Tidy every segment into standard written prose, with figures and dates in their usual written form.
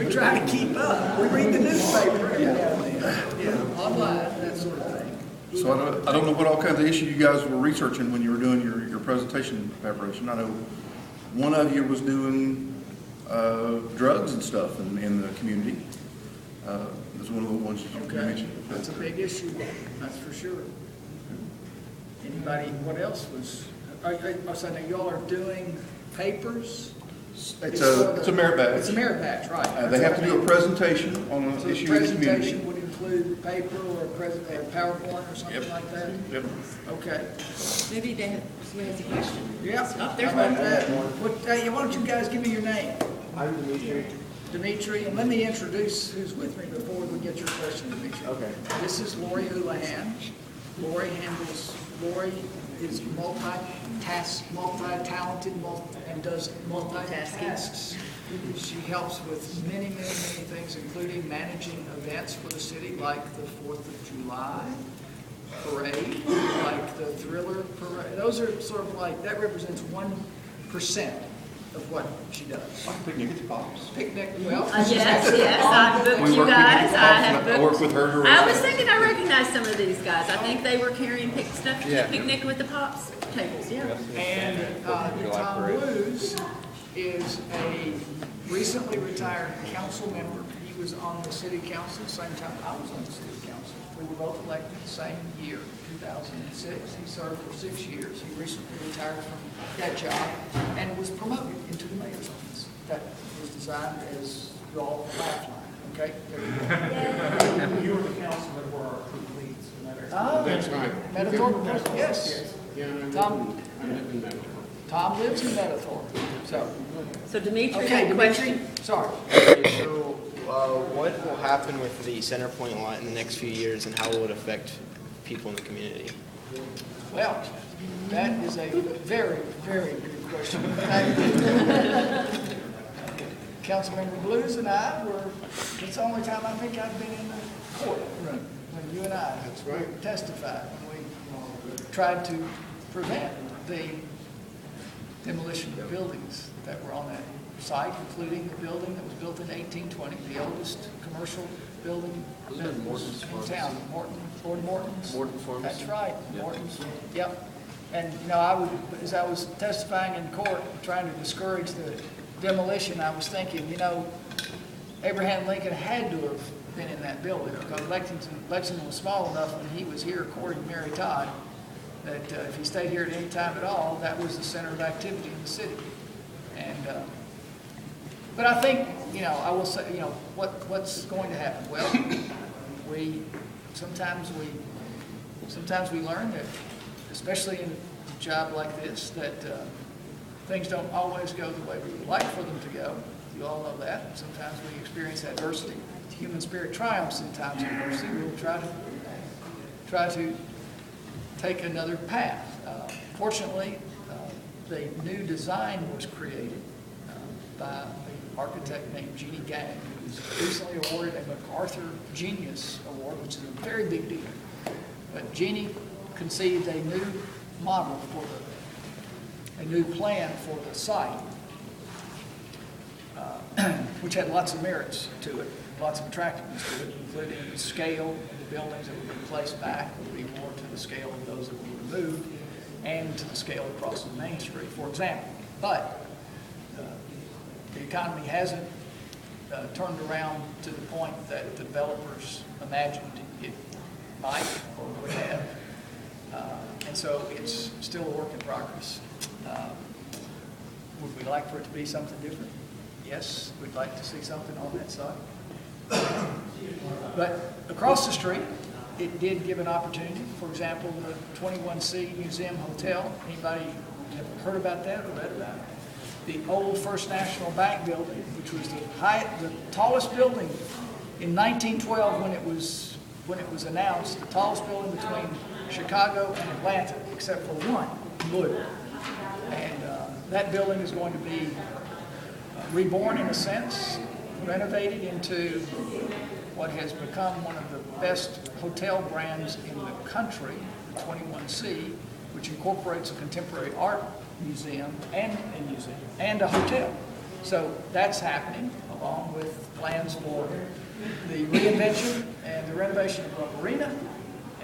We try to keep up. We read the newspaper every now and then. Yeah, online, that sort of thing. So I don't know what all kinds of issues you guys were researching when you were doing your presentation preparation. I know one of you was doing drugs and stuff in the community. It was one of the ones you mentioned. That's a big issue, that's for sure. Anybody, what else was, so now y'all are doing papers? It's a merit badge. It's a merit badge, right. They have to do a presentation on an So issue in the community. presentation would include paper or PowerPoint or something like that? Yep. Okay. Maybe they have, somebody has a question. Yeah. Oh, there's How about one. that? Why don't you guys give me your name? I'm Dimitri. Dimitri, and let me introduce who's with me before we get your question, Dimitri. Okay. This is Lori Houlihan. Lori is multi-talented, and does multitasks. She helps with many things, including managing events for the city, like the 4th of July parade, like the Thriller parade. Those are sort of like, that represents 1% of what she does. Picnic at the Pops. Picnic, well. Yes, I booked you guys. I have I work booked. with her. I was thinking I recognized some of these guys. I think they were carrying stuff to Yeah. picnic with the Pops tables, yeah. And Tom Blues is a recently retired council member. He was on the city council the same time I was on the city council. We were both elected the same year, 2006. He served for 6 years. He recently retired from that job and was promoted into the mayor's office. That was designed as your lifeline, okay? You were the councilman where our completes. That's right. Metaphor, yes. Yeah, Tom. I live in Metaphor. Tom lives in Metaphor. So Dimitri, Okay, question. Dimitri, sorry. So, what will happen with the center point lot in the next few years, and how will it affect people in the community? Well, that is a very good question. Councilmember Blues and I it's the only time I think I've been in the courtroom when you and I testified, when we tried to prevent the demolition of buildings that were on that site, including the building that was built in 1820, the oldest commercial building that was in town, Lord Morton's. Morton Farms. That's right, Morton's, yep. And, as I was testifying in court, trying to discourage the demolition, I was thinking, Abraham Lincoln had to have been in that building, because Lexington was small enough when he was here, according to Mary Todd, that if he stayed here at any time at all, that was the center of activity in the city. And, but I think, I will say, what's going to happen? Well, sometimes we learn that, especially in a job like this, that things don't always go the way we would like for them to go. You all know that. Sometimes we experience adversity. The human spirit triumphs in times of adversity. We'll try to take another path. Fortunately, the new design was created by an architect named Jeannie Gang, who was recently awarded a MacArthur Genius Award, which is a very big deal. But Jeannie conceived a new model a new plan for the site, which had lots of merits to it, lots of attractiveness to it, including the scale of the buildings that would be placed back would be more to the scale of those that were removed and to the scale across the Main Street, for example. But the economy hasn't turned around to the point that the developers imagined it might or would have. And so it's still a work in progress. Would we like for it to be something different? Yes, we'd like to see something on that side. But across the street, it did give an opportunity. For example, the 21C Museum Hotel. Anybody have heard about that or read about it? The old First National Bank building, which was the tallest building in 1912 when it was announced, the tallest building between Chicago and Atlanta, except for one, blue. And that building is going to be reborn in a sense, renovated into what has become one of the best hotel brands in the country, the 21C, which incorporates a contemporary art museum and a hotel. So that's happening. along with plans for the reinvention and the renovation of Rump Arena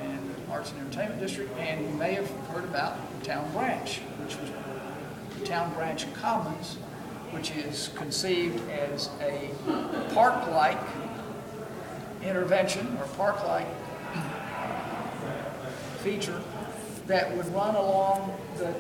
and Arts and Entertainment District. And you may have heard about Town Branch, which was Town Branch Commons, which is conceived as a park-like intervention or park-like feature that would run along the